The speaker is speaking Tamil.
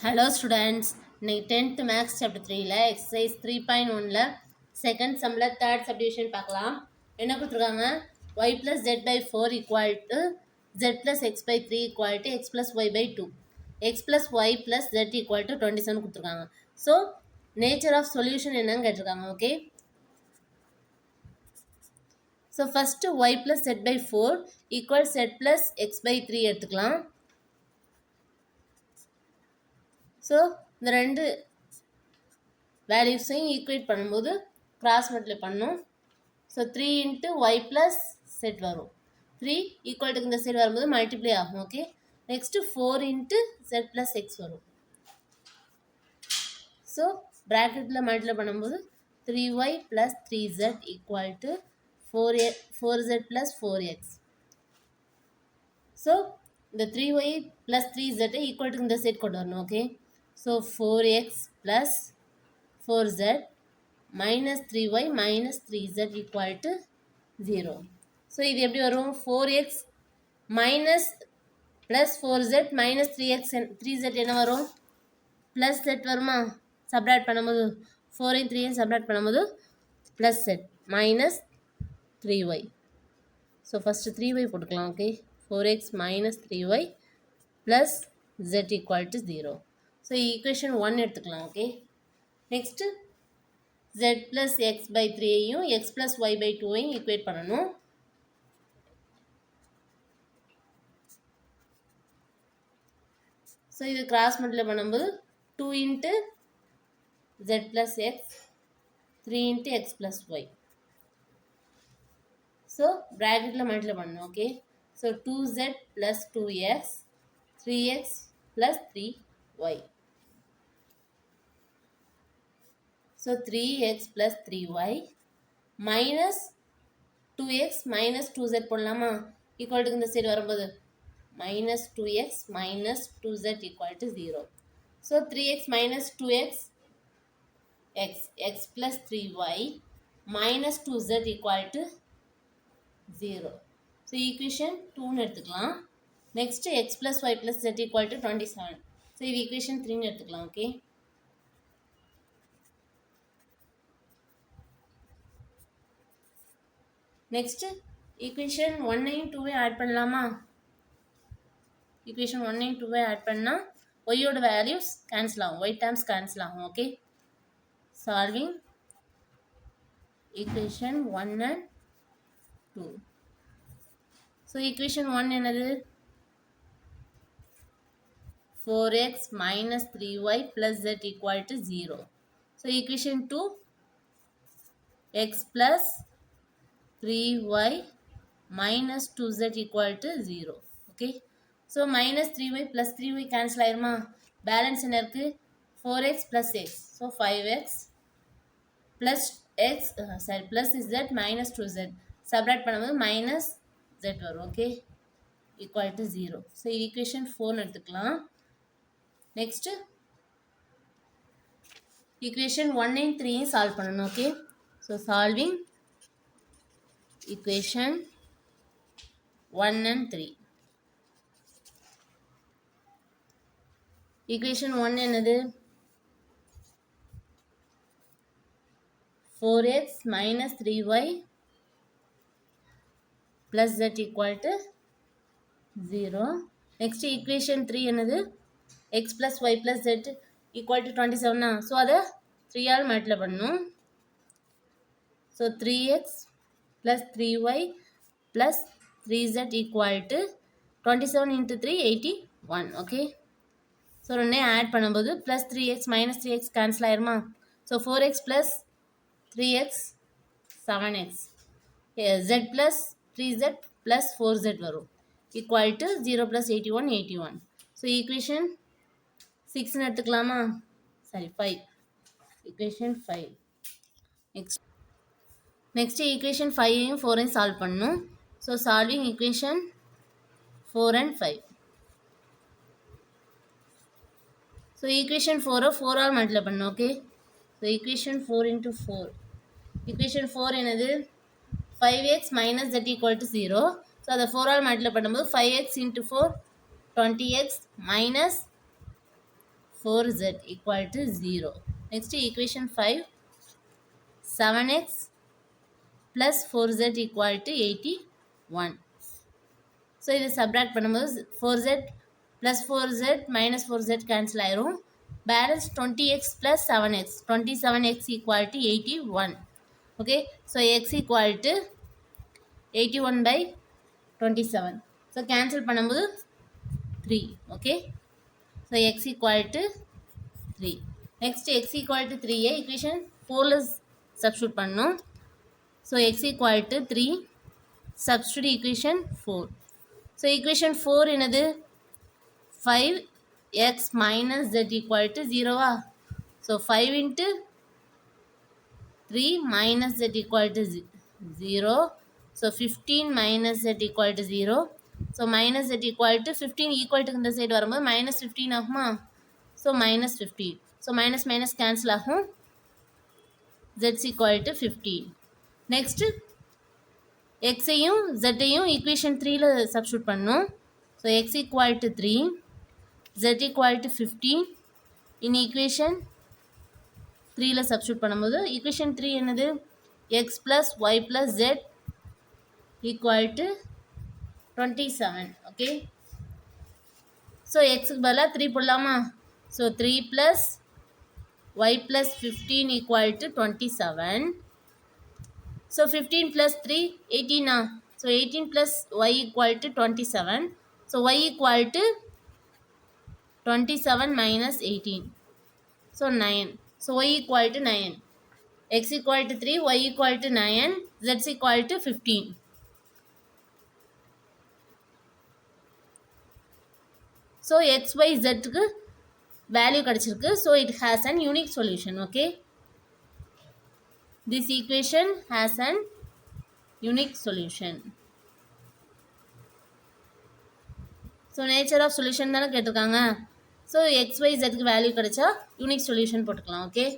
ஹலோ ஸ்டூடெண்ட்ஸ், இன்னைக்கு 10th மேக்ஸ் சாப்டர் 3ல எக்ஸசைஸ் 3.1ல செகண்ட் சம்மில் தேர்ட் சப்டிவிஷன் பார்க்கலாம். என்ன கொடுத்துருக்காங்க? y plus z by 4 equal to z plus x by 3 equal to x plus y by 2. x plus y plus z equal to 27 கொடுத்துருக்காங்க. ஸோ நேச்சர் ஆஃப் சொல்யூஷன் என்னன்னு கேட்டிருக்காங்க. Okay, so first y plus z by 4 equal z plus x by 3 எடுத்துக்கலாம். ஸோ இந்த ரெண்டு வேல்யூஸையும் ஈக்குவேட் பண்ணும்போது கிராஸ் மல்டிப்ளை பண்ணணும். So 3 into y plus z வரும். 3 ஈக்குவல்ட்டுக்கு இந்த சைடு வரும்போது மல்டிப்ளை ஆகும். Okay, next 4 into z plus x வரும். ஸோ ப்ராக்கெட்டில் மல்டிப்ளை பண்ணும்போது 3y plus 3z equal to 4z plus 4x. So இந்த 3y ப்ளஸ் 3z ஈக்குவல்ட்டுக்கு இந்த சைட் கொண்டு வரணும். Okay, so 4x plus 4z minus 3y minus 3z equal to 0. So இது எப்படி வரும்? 4x minus plus 4z minus 3z என்ன வரும்? plus z வருமா? சப்ராக்ட் பண்ணும்போது 4 3 சப்ராக்ட் பண்ணும்போது plus z minus 3y. So first 3y போட்டுக்கலாம். Okay, 4x minus 3y plus z equal to 0. So equation 1 எடுத்துக்கலாம். Okay, next z plus x by 3ஐயும் x plus y by 2ஐயும் ஈக்குவேட் பண்ணணும். ஸோ இது கிராஸ் மல்டிப்ளை பண்ணும்போது 2 into z plus x 3 into x plus y. So ப்ராக்கெட்டில் மல்டிப்ளை பண்ணணும். Okay, so 2z plus 2x 3x plus 3y. So 3x plus 3y minus 2x minus 2z போடலாமா? equal to இந்த சைடு வரும்போது minus 2x minus 2z equal to 0. So 3x minus 2x x plus 3y minus 2z equal to 0. So equation 2 எடுத்துக்கலாம். Next x plus y plus z equal to 27. So இது equation 3 எடுத்துக்கலாம். ஓகே, நெக்ஸ்ட் ஈக்குவேஷன் 1ஐயும் 2ஐயும் ஆட் பண்ணலாமா? ஈக்குவேஷன் 1ஐயும் 2ஐயும் ஆட் பண்ணால் ஒய்யோட வேல்யூஸ் கேன்சல் ஆகும், ஒய் டேர்ம்ஸ் கேன்சல் ஆகும். Okay, solving equation 1 and 2. So equation 1 என்னது? 4x minus 3y plus z equal to 0. So equation 2 x plus 3y minus 2z equal to 0. Okay, so minus 3y plus 3y cancel ஆயிருமா? பேலன்ஸ் என்ன இருக்கு? 4x plus x. So 5x plus x plus z minus 2z subtract பண்ணும்போது minus z வரும். Okay, equal to 0. So equation 4 எடுத்துக்கலாம். நெக்ஸ்ட் ஈக்குவேஷன் 1 and 3 சால்வ் பண்ணணும். Okay, so solving equation 1 and 3. equation 1 என்னது? 4x minus 3y plus z equal to 0. next equation 3 என்னது? x plus y plus z equal to 27. So அதை 3 ஆல் மல்டிப்ளை பண்ணணும். So 3x plus 3y plus 3z equal to 27 into 3 81. Okay, so ரெண்டே ஆட் பண்ணும்போது plus 3x minus 3x cancel ஆயிருமா? So 4x plus 3x 7x z plus 3z plus 4z வரும் equal to 0 plus 81 81. So equation 6 எடுத்துக்கலாமா? சாரி 5. ஈக்குவேஷன் 5. நெக்ஸ்ட் ஈக்குவேஷன் 5ஐயும் 4ஐயும் சால்வ் பண்ணணும். So solving equation 4 and 5. So equation 4 4 ஆல் மல்டிப்ளை பண்ணணும். Okay, so equation 4 into 4. Equation 4 என்னது? 5x minus z equal to 0. So அதை 4 ஆல் மல்டிப்ளை பண்ணும்போது 5x into 4 20x minus 4z equal to 0. Next equation 5, 7x plus 4z equal to 81. So இது subtract பண்ணும்போது 4z plus 4z minus 4z cancel ஆயிரும். Balance 20x plus 7x. 27x equal to 81. Okay. So x equal to 81 by 27. So cancel பண்ணும்போது 3. Okay. So x equal to 3. Next x equal to 3 equation 4 substitute பண்ணணும். So x equal to 3. Substitute equation 4. So equation 4 என்னது 5x minus z equal to 0. So 5 into 3 minus z equal to 0. So 15 minus z equal to 0. So minus z equal to 15 equal to இந்த சைடு வரும்போது minus 15 ஆகுமா. So minus 15. So minus minus cancel ஆகும். Z equal to 15. Next x-ஐயும் z-ஐயும் equation 3ல substitute பண்ணணும். So x equal to 3, z equal to 15 in equation 3ல substitute பண்ணும்போது equation 3 என்னது x plus y plus z equal to 27. Okay. So xக்கு பதிலாக 3 போடலாமா. So 3 plus y plus 15 equal to 27. So 15 plus 3, 18. So 18 plus y equal to 27. So y equal to 27 minus 18. So 9. So y equal to 9. X equal to 3, y equal to 9, z equal to 15. So x, y, z க்கு value கிடைச்சிருக்கு. So it has an unique solution. Okay. This equation has an unique solution. So nature of solution தானே கேட்டிருக்காங்க. So x, y, z க்கு value கிடைச்சா unique solution போட்டுக்கலாம். Okay.